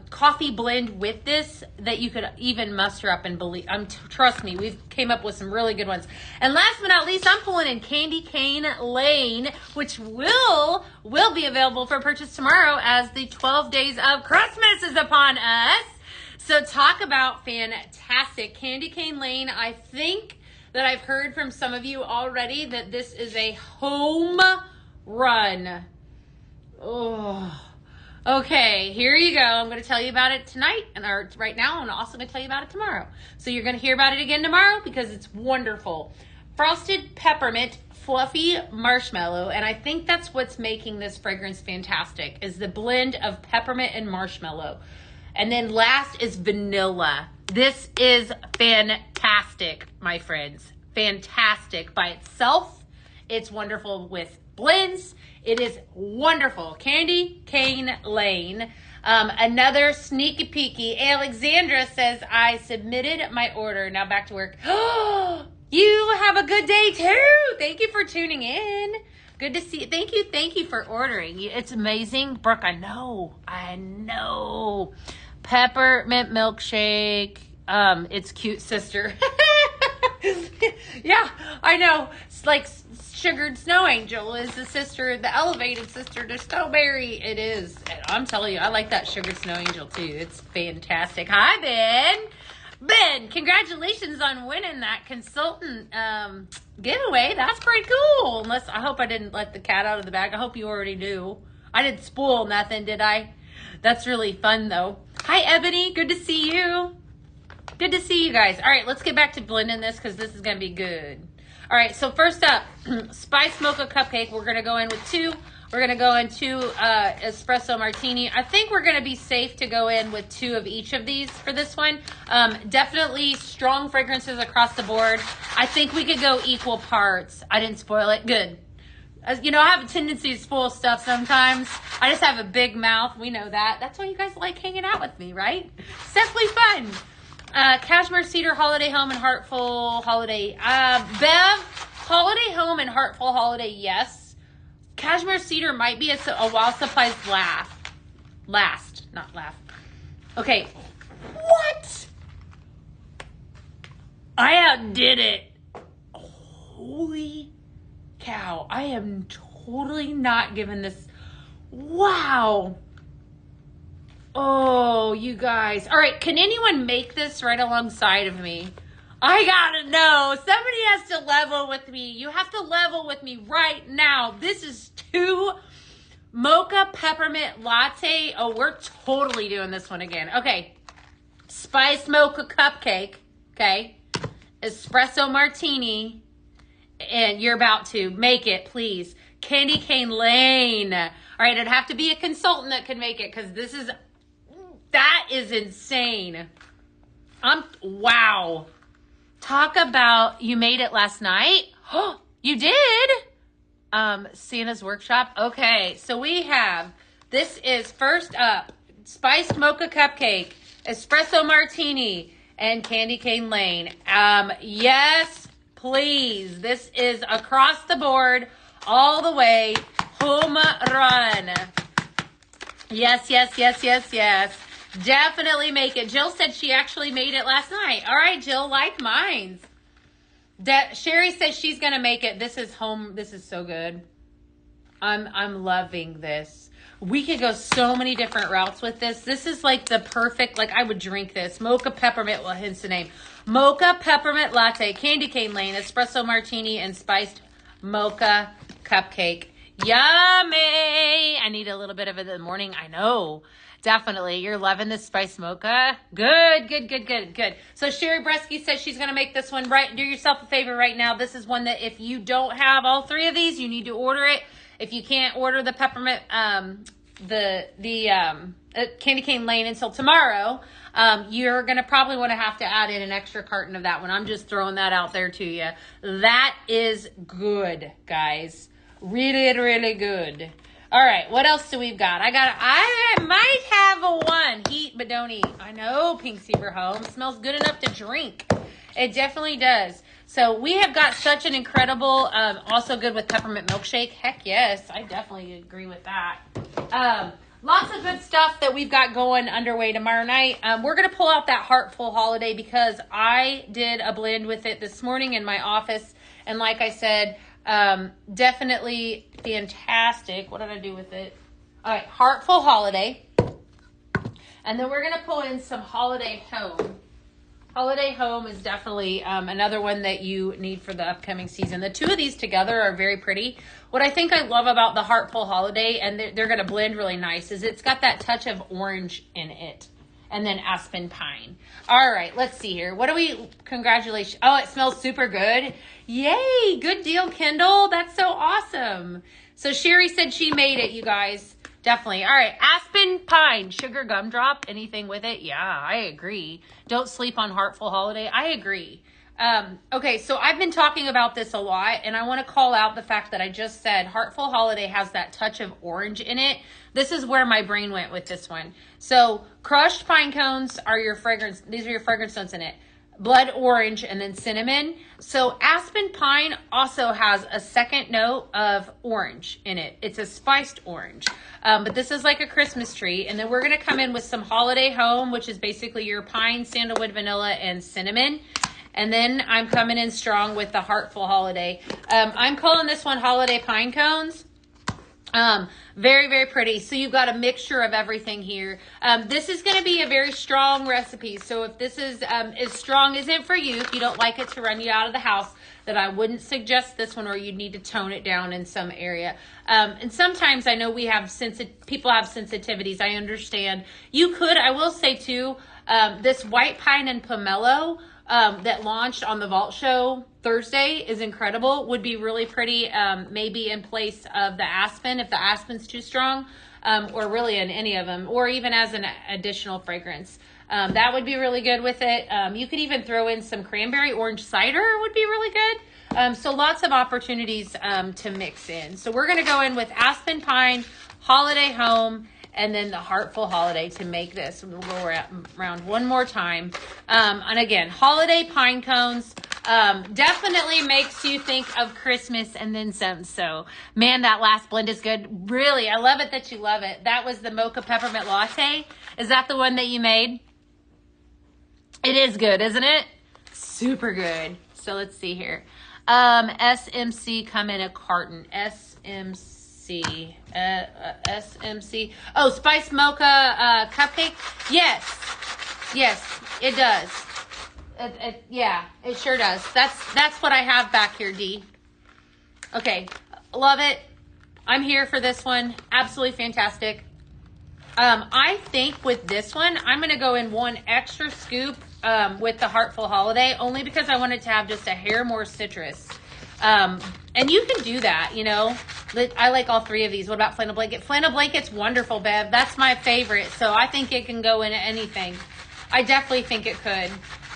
coffee blend with this that you could even muster up and believe. Trust me, we've came up with some really good ones. And last but not least, I'm pulling in Candy Cane Lane, which will be available for purchase tomorrow as the 12 days of Christmas is upon us. So talk about fantastic. Candy Cane Lane, I think that I've heard from some of you already that this is a home run. Oh. Okay, here you go. I'm going to tell you about it tonight, or right now. I'm also going to tell you about it tomorrow. So you're going to hear about it again tomorrow because it's wonderful. Frosted peppermint, fluffy marshmallow, and I think that's what's making this fragrance fantastic, is the blend of peppermint and marshmallow. And then last is vanilla. This is fantastic, my friends. Fantastic by itself. It's wonderful with blends. It is wonderful. Candy Cane Lane. Another sneaky peeky. Alexandra says, I submitted my order. Now back to work. You have a good day too. Thank you for tuning in. Good to see you. Thank you for ordering. It's amazing. Brooke, I know. Peppermint milkshake. It's cute, sister. Yeah, I know. It's like Sugared Snow Angel is the sister, the elevated sister to Snowberry. It is. And I'm telling you, I like that Sugared Snow Angel too. It's fantastic. Hi, Ben. Ben, congratulations on winning that consultant giveaway. That's pretty cool. Unless, I hope I didn't let the cat out of the bag. I hope you already knew. I didn't spoil nothing, did I? That's really fun though. Hi, Ebony. Good to see you. Good to see you guys. All right, let's get back to blending this because this is going to be good. All right, so first up, spiced mocha cupcake. We're going to go in with 2. We're going to go in 2 espresso martini. I think we're going to be safe to go in with 2 of each of these for this one. Definitely strong fragrances across the board. I think we could go equal parts. I didn't spoil it. Good. You know, I have a tendency to spoil stuff sometimes. I just have a big mouth. We know that. That's why you guys like hanging out with me, right? It's definitely fun. Cashmere Cedar Holiday Home and Heartful Holiday. Bev, Holiday Home and Heartful Holiday, yes. Cashmere Cedar might be a while supplies last. Not laugh. Okay. What? I outdid it. Holy cow. I am totally not giving this. Wow. Oh, you guys. All right. Can anyone make this right alongside of me? I gotta know. Somebody has to level with me. You have to level with me right now. This is 2 mocha peppermint latte. Oh, we're totally doing this one again. Okay. Spiced mocha cupcake. Okay. Espresso martini. And you're about to make it, please. Candy cane lane. All right. It'd have to be a consultant that could make it because that is insane. Wow. Talk about, you made it last night? Oh, you did? Santa's Workshop. Okay, so we have, this is first up, spiced mocha cupcake, espresso martini, and candy cane lane. Yes, please. This is across the board, all the way, home run. Yes, yes, yes, yes, yes. Definitely make it. Jill said she actually made it last night. All right, Jill, like mine. Sherry says she's going to make it. This is home. This is so good. I'm loving this. We could go so many different routes with this. This is like the perfect, like I would drink this. Mocha peppermint, well, hence the name. Mocha peppermint latte, candy cane lane, espresso martini, and spiced mocha cupcake. Yummy. I need a little bit of it in the morning. I know. Definitely. You're loving this spice mocha. Good, good, good, good, good. So Sherry Bresky says she's going to make this one right. Do yourself a favor right now. This is one that if you don't have all 3 of these, you need to order it. If you can't order the peppermint, candy cane lane until tomorrow, you're going to probably want to have to add in an extra carton of that one. I'm just throwing that out there to you. That is good, guys. Really, really good. All right, what else do we've got? I might have a 1. Heat, but don't eat. I know, Pink Zebra Home. Smells good enough to drink. It definitely does. So we have got such an incredible, also good with peppermint milkshake. Heck yes, I definitely agree with that. Lots of good stuff that we've got going underway tomorrow night. We're going to pull out that Heartful Holiday because I did a blend with it this morning in my office. And like I said, definitely fantastic. What did I do with it? All right, Heartful Holiday. And then we're going to pull in some Holiday Home. Holiday Home is definitely another one that you need for the upcoming season. The 2 of these together are very pretty. What I think I love about the Heartful Holiday, and they're going to blend really nice, is it's got that touch of orange in it. And then aspen pine. All right, let's see here. What do we, congratulations. Oh, it smells super good. Yay, good deal, Kendall. That's so awesome. So Sherry said she made it, you guys. Definitely. All right, aspen pine, sugar gumdrop, anything with it? Yeah, I agree. Don't sleep on Heartful Holiday. I agree. Okay, so I've been talking about this a lot, and I want to call out the fact that I just said Heartful Holiday has that touch of orange in it. This is where my brain went with this one. So crushed pine cones are your fragrance. These are your fragrance notes in it. Blood orange and then cinnamon. So aspen pine also has a second note of orange in it. It's a spiced orange. But this is like a Christmas tree. And then we're going to come in with some Holiday Home, which is basically your pine, sandalwood, vanilla, and cinnamon. And then I'm coming in strong with the Heartful Holiday. I'm calling this one Holiday Pine Cones. Very, very pretty. So you've got a mixture of everything here. This is going to be a very strong recipe. So if this is as strong isn't for you, if you don't like it to run you out of the house, then I wouldn't suggest this one, or you'd need to tone it down in some area. And sometimes I know we have people have sensitivities. I understand. You could, I will say too, this white pine and pomelo that launched on the Vault Show Thursday is incredible. Would be really pretty, maybe in place of the aspen, if the aspen's too strong, or really in any of them, or even as an additional fragrance. That would be really good with it. You could even throw in some cranberry orange cider, would be really good. So lots of opportunities to mix in. So we're going to go in with Aspen Pine, Holiday Home, and then the Heartful Holiday to make this. We'll go around one more time. And again, Holiday Pine Cones definitely makes you think of Christmas and then some. So, man, that last blend is good. Really, I love it that you love it. That was the Mocha Peppermint Latte. Is that the one that you made? It is good, isn't it? Super good. So let's see here. SMC come in a carton. SMC. Oh, Spice Mocha Cupcake. Yes, it does. Yeah, it sure does. That's what I have back here, D. Okay, love it. I'm here for this one. Absolutely fantastic. I think with this one, I'm going to go in one extra scoop with the Heartful Holiday, only because I wanted to have just a hair more citrus. And you can do that, you know. I like all three of these. What about Flannel Blanket? Flannel Blanket's wonderful, Bev. That's my favorite, so I think it can go into anything. I definitely think it could.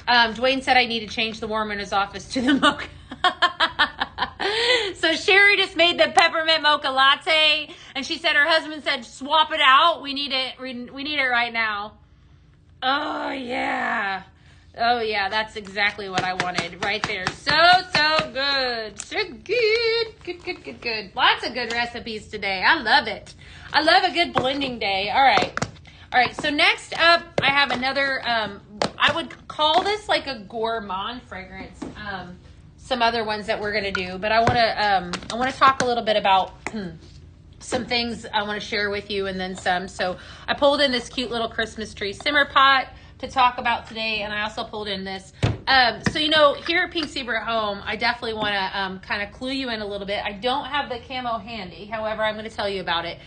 Dwayne said I need to change the warm in his office to the mocha. So Sherry just made the peppermint mocha latte, and she said her husband said swap it out. We need it. We need it right now. Oh yeah, that's exactly what I wanted right there. So good, so good. Lots of good recipes today. I love it. I love a good blending day. All right. So next up, I have another. I would call this like a gourmand fragrance. Some other ones that we're gonna do, but I want to talk a little bit about some things I want to share with you, and then some. So I pulled in this cute little Christmas tree simmer pot to talk about today, and I also pulled in this. So you know, here at Pink Zebra Home, I definitely want to kind of clue you in a little bit. I don't have the camo handy, however, I'm going to tell you about it.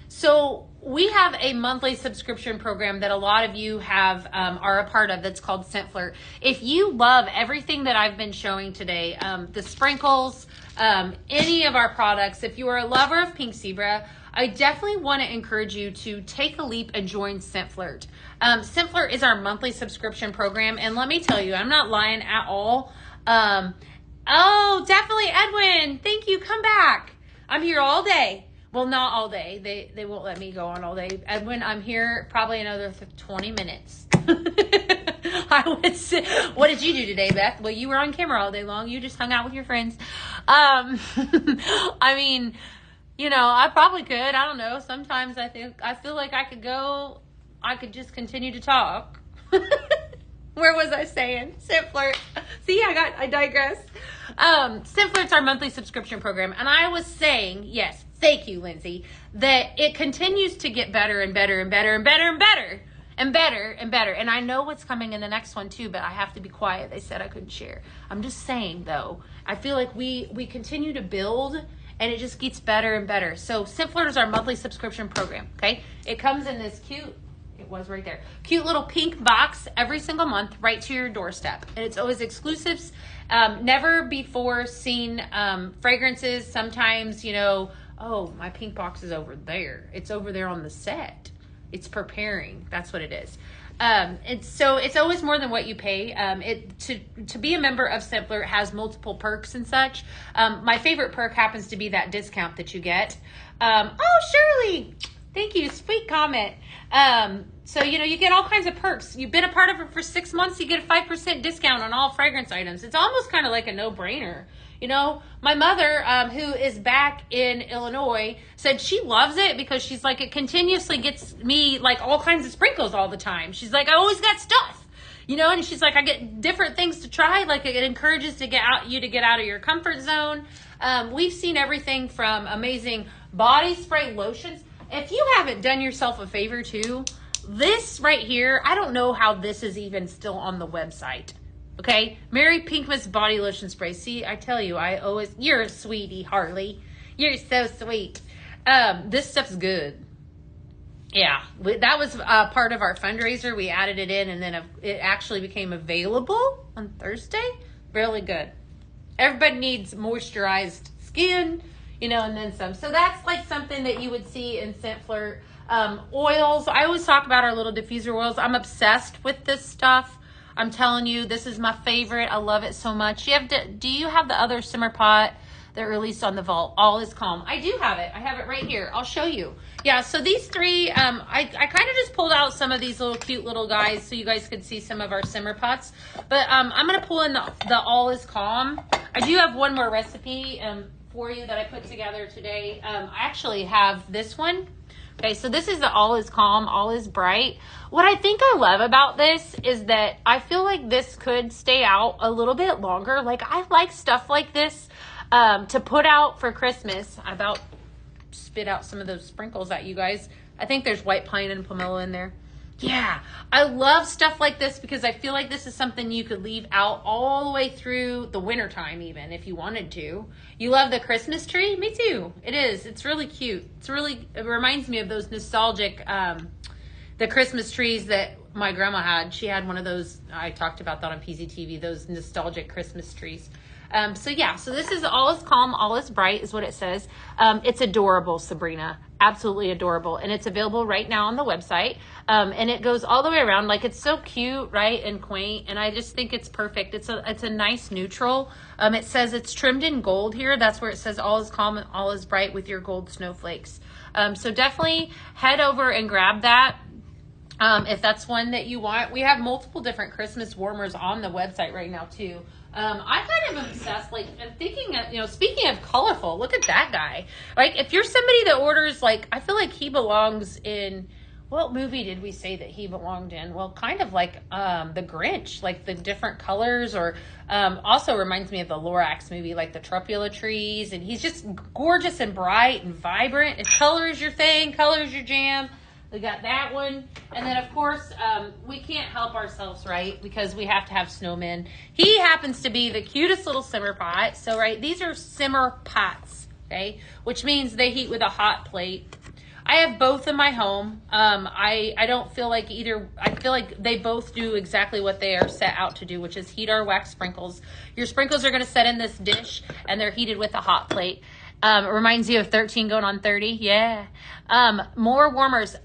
So we have a monthly subscription program that a lot of you are a part of that's called Scentflirt. If you love everything that I've been showing today, the sprinkles, any of our products, if you are a lover of Pink Zebra, I definitely want to encourage you to take a leap and join Scentflirt. Scentflirt is our monthly subscription program, and let me tell you, I'm not lying at all. Oh, definitely, Edwin. Thank you. Come back. I'm here all day. Well, not all day. They won't let me go on all day. Edwin, I'm here probably another 20 minutes. I would say, what did you do today, Beth? Well, you were on camera all day long. You just hung out with your friends. I mean, you know, I probably could. I don't know. Sometimes I feel like I could just continue to talk. Where was I saying? Scentflirt. See, I digress. Scentflirt's our monthly subscription program. And I was saying, yes, thank you, Lindsay, that it continues to get better and better and better and better and better and better and better. And I know what's coming in the next one too, but I have to be quiet. They said I couldn't share. I'm just saying though, I feel like we continue to build and it just gets better and better. So Scentflirt is our monthly subscription program, okay? It comes in this cute little pink box every single month right to your doorstep. And it's always exclusives, never before seen fragrances. Sometimes, you know, oh, my pink box is over there. It's over there on the set. It's preparing. That's what it is. It's always more than what you pay. To be a member of Scentflirt has multiple perks and such. My favorite perk happens to be that discount that you get. Oh, Shirley, thank you. Sweet comment. So, you know, you get all kinds of perks. You've been a part of it for 6 months, you get a 5% discount on all fragrance items. It's almost kind of like a no-brainer. You know, my mother, who is back in Illinois, said she loves it because she's like, it continuously gets me like all kinds of sprinkles all the time. She's like, I always got stuff, you know, and she's like, I get different things to try. Like it encourages you to get out of your comfort zone. We've seen everything from amazing body spray lotions. If you haven't done yourself a favor too, this right here, I don't know how this is even still on the website. Okay, Mary Pinkman's body lotion spray. See, I tell you, you're a sweetie, Harley. You're so sweet. This stuff's good. Yeah, that was part of our fundraiser. We added it in, and then it actually became available on Thursday. Really good. Everybody needs moisturized skin, you know, and then some. So that's like something that you would see in Scentflirt. Oils. I always talk about our little diffuser oils. I'm obsessed with this stuff. I'm telling you, this is my favorite. I love it so much. Do you have the other simmer pot that released on the vault? All is calm. I do have it. I have it right here. I'll show you. Yeah, so these three, I kind of just pulled out some of these little cute little guys so you guys could see some of our simmer pots. But I'm going to pull in the All is Calm. I do have one more recipe for you that I put together today. I actually have this one. Okay, so this is the All is Calm, All is Bright. What I think I love about this is that I feel like this could stay out a little bit longer. Like, I like stuff like this to put out for Christmas. I about spit out some of those sprinkles at you guys. I think there's white pine and pomelo in there. Yeah, I love stuff like this because I feel like this is something you could leave out all the way through the winter time, even if you wanted to. You love the Christmas tree? Me too. It is. It's really cute. It reminds me of those nostalgic, the Christmas trees that my grandma had. She had one of those. I talked about that on PZTV, those nostalgic Christmas trees. So this is All is Calm, All is Bright is what it says. It's adorable, Sabrina. Absolutely adorable. And it's available right now on the website. And it goes all the way around. Like, it's so cute, right? And quaint. And I just think it's perfect. It's a nice neutral. It says it's trimmed in gold here. That's where it says All is Calm and All is Bright with your gold snowflakes. So definitely head over and grab that. If that's one that you want. We have multiple different Christmas warmers on the website right now too. I kind of am obsessed, like, I'm thinking of, speaking of colorful, look at that guy. Like, if you're somebody that orders, like, I feel like he belongs in, what movie did we say that he belonged in? Well, kind of like the Grinch, like the different colors, or also reminds me of the Lorax movie, like the Tropula trees, and he's just gorgeous and bright and vibrant. If color is your thing, color is your jam, we got that one. And then, of course, we can't help ourselves, right? Because we have to have snowmen. He happens to be the cutest little simmer pot. So, right, these are simmer pots, okay? Which means they heat with a hot plate. I have both in my home. I don't feel like either. I feel like they both do exactly what they are set out to do, which is heat our wax sprinkles. Your sprinkles are going to set in this dish, and they're heated with a hot plate. It reminds you of 13 going on 30. Yeah. More warmers.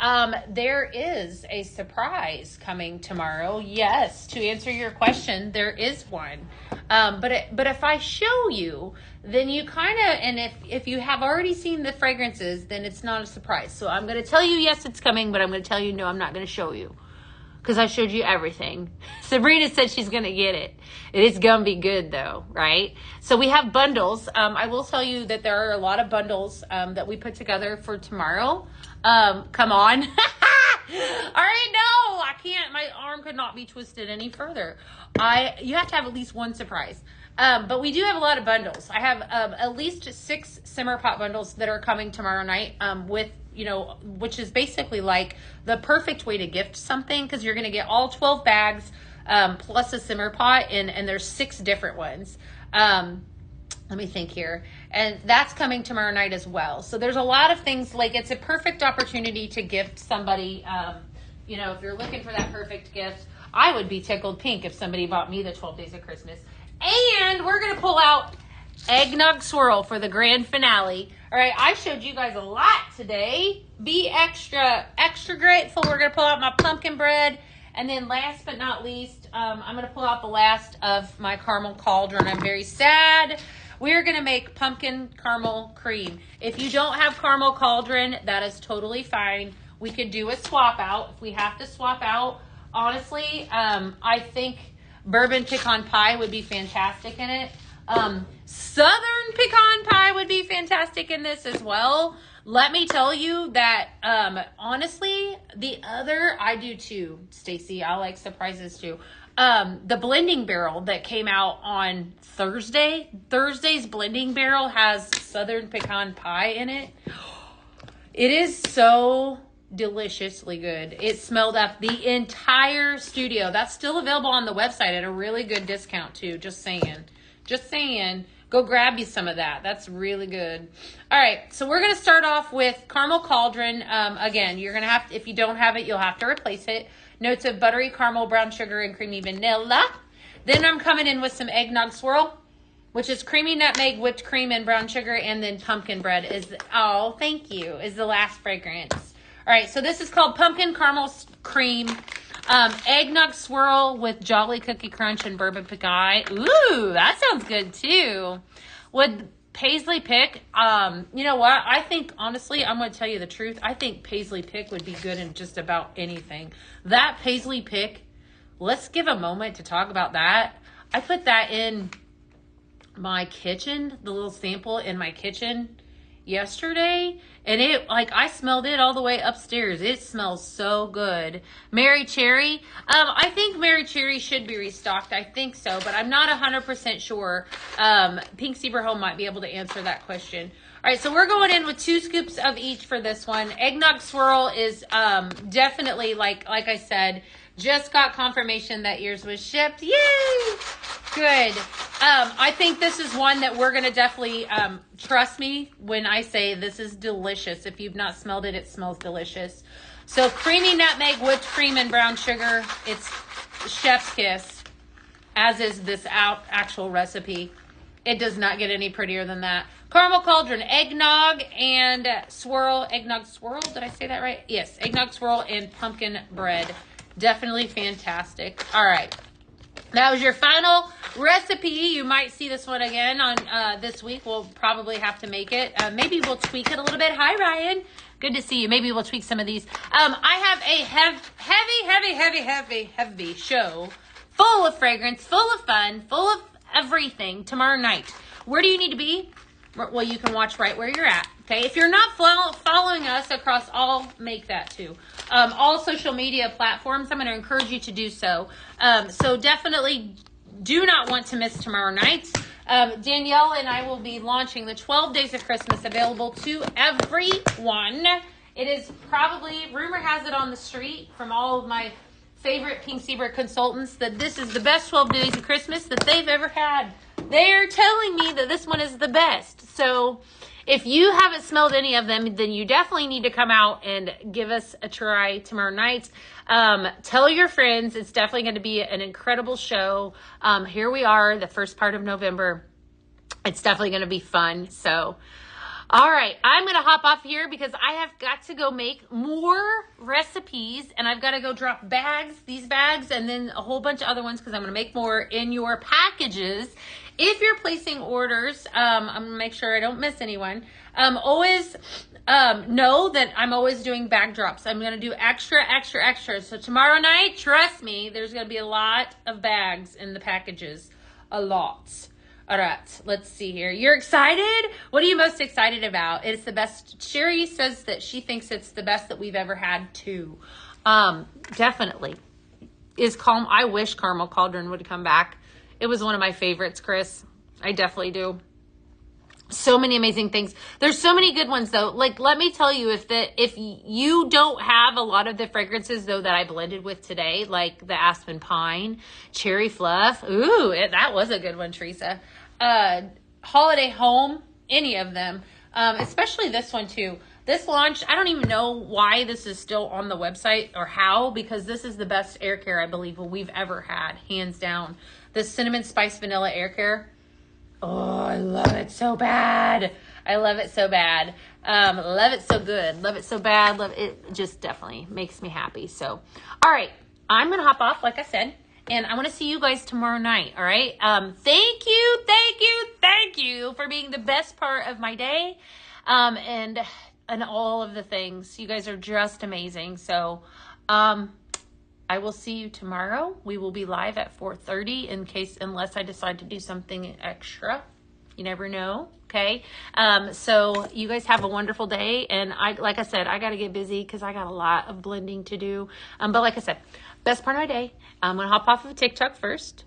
There is a surprise coming tomorrow. Yes. To answer your question, there is one. But if I show you, then you kind of, and if you have already seen the fragrances, then it's not a surprise. So I'm going to tell you, yes, it's coming, but I'm going to tell you, no, I'm not going to show you. Because I showed you everything. Sabrina said she's going to get it. It is going to be good, though, right? So we have bundles. I will tell you that there are a lot of bundles that we put together for tomorrow. Come on. All right, no, I can't. My arm could not be twisted any further. You have to have at least one surprise. But we do have a lot of bundles. I have at least 6 simmer pot bundles that are coming tomorrow night with, which is basically like the perfect way to gift something, because you're going to get all 12 bags plus a simmer pot, and there's 6 different ones. Let me think here. And that's coming tomorrow night as well. So there's a lot of things, like it's a perfect opportunity to gift somebody, if you're looking for that perfect gift. I would be tickled pink if somebody bought me the 12 Days of Christmas. And we're going to pull out Eggnog Swirl for the grand finale. All right, I showed you guys a lot today. Be extra grateful. We're going to pull out my pumpkin bread. And then last but not least, I'm going to pull out the last of my caramel cauldron. I'm very sad. We're going to make pumpkin caramel cream. If you don't have caramel cauldron, that is totally fine. We could do a swap out. If we have to swap out, honestly, I think bourbon pecan pie would be fantastic in it. Southern pecan pie would be fantastic in this as well. Let me tell you that, honestly, I do too, Stacy. I like surprises too. The blending barrel that came out on Thursday's blending barrel has Southern pecan pie in it. It is so deliciously good. It smelled up the entire studio. That's still available on the website at a really good discount too. Just saying. Go grab you some of that. That's really good. All right, so we're going to start off with caramel cauldron. Again, you're going to have to, if you don't have it, you'll have to replace it. Notes of buttery caramel, brown sugar, and creamy vanilla. Then I'm coming in with some eggnog swirl, which is creamy nutmeg, whipped cream, and brown sugar. And then pumpkin bread is the last fragrance. All right, so this is called pumpkin caramel cream. Eggnog swirl with Jolly Cookie Crunch and bourbon pecan. Ooh, that sounds good too. Would Paisley pick? You know what? I think, honestly, I'm going to tell you the truth. I think Paisley pick would be good in just about anything. That Paisley pick, let's give a moment to talk about that. I put that in my kitchen, the little sample in my kitchen yesterday, and it, like, I smelled it all the way upstairs. It smells so good. Mary Cherry, I think Mary Cherry should be restocked. I think so, but I'm not 100% sure. Pink Zebra Home might be able to answer that question. All right, so we're going in with 2 scoops of each for this one. Eggnog swirl is definitely, like I said, just got confirmation that yours was shipped. Yay! Good. I think this is one that we're going to definitely, trust me when I say this is delicious. If you've not smelled it, it smells delicious. So creamy nutmeg, whipped cream, and brown sugar. It's chef's kiss, as is this actual recipe. It does not get any prettier than that. Caramel cauldron, eggnog and swirl. Eggnog swirl, did I say that right? Yes, eggnog swirl and pumpkin bread. Definitely fantastic. All right. That was your final recipe. You might see this one again on this week. We'll probably have to make it. Maybe we'll tweak it a little bit. Hi, Ryan. Good to see you. Maybe we'll tweak some of these. I have a heavy show full of fragrance, full of fun, full of everything tomorrow night. Where do you need to be? Well, you can watch right where you're at. Okay, if you're not following us across make that too. All social media platforms, I'm going to encourage you to do so. So definitely do not want to miss tomorrow night. Danielle and I will be launching the 12 Days of Christmas, available to everyone. It is probably, rumor has it on the street from all of my favorite Pink Zebra consultants, that this is the best 12 Days of Christmas that they've ever had. They are telling me that this one is the best. So if you haven't smelled any of them, then you definitely need to come out and give us a try tomorrow night. Tell your friends. It's definitely going to be an incredible show. Here we are, the first part of November. It's definitely going to be fun. So, all right, I'm going to hop off here because I have got to go make more recipes, and I've got to go drop these bags, and then a whole bunch of other ones because I'm going to make more in your packages. If you're placing orders, I'm going to make sure I don't miss anyone. Always know that I'm always doing bag drops. I'm going to do extra. So tomorrow night, trust me, there's going to be a lot of bags in the packages. A lot. All right, let's see here. You're excited? What are you most excited about? It's the best. Sherry says that she thinks it's the best that we've ever had too. Definitely. I wish Caramel Cauldron would come back. It was one of my favorites, Chris. I definitely do. So many amazing things. There's so many good ones though. Like, let me tell you, if you don't have a lot of the fragrances though that I blended with today, like the Aspen Pine, Cherry Fluff. Ooh, that was a good one, Teresa. Holiday Home, any of them. Especially this one too. This launched, I don't even know why this is still on the website or how, because this is the best air care I believe we've ever had, hands down. The Cinnamon Spice Vanilla Air Care. Oh, I love it so bad. I love it so bad. Love it so good. Love it so bad. Love it. Just definitely makes me happy. So, all right. I'm going to hop off, like I said, and I want to see you guys tomorrow night. All right. Thank you for being the best part of my day. And all of the things. You guys are just amazing. So, I will see you tomorrow. We will be live at 4:30 unless I decide to do something extra. You never know. Okay. So you guys have a wonderful day. And like I said, I got to get busy because I got a lot of blending to do. But like I said, best part of my day. I'm going to hop off of TikTok first.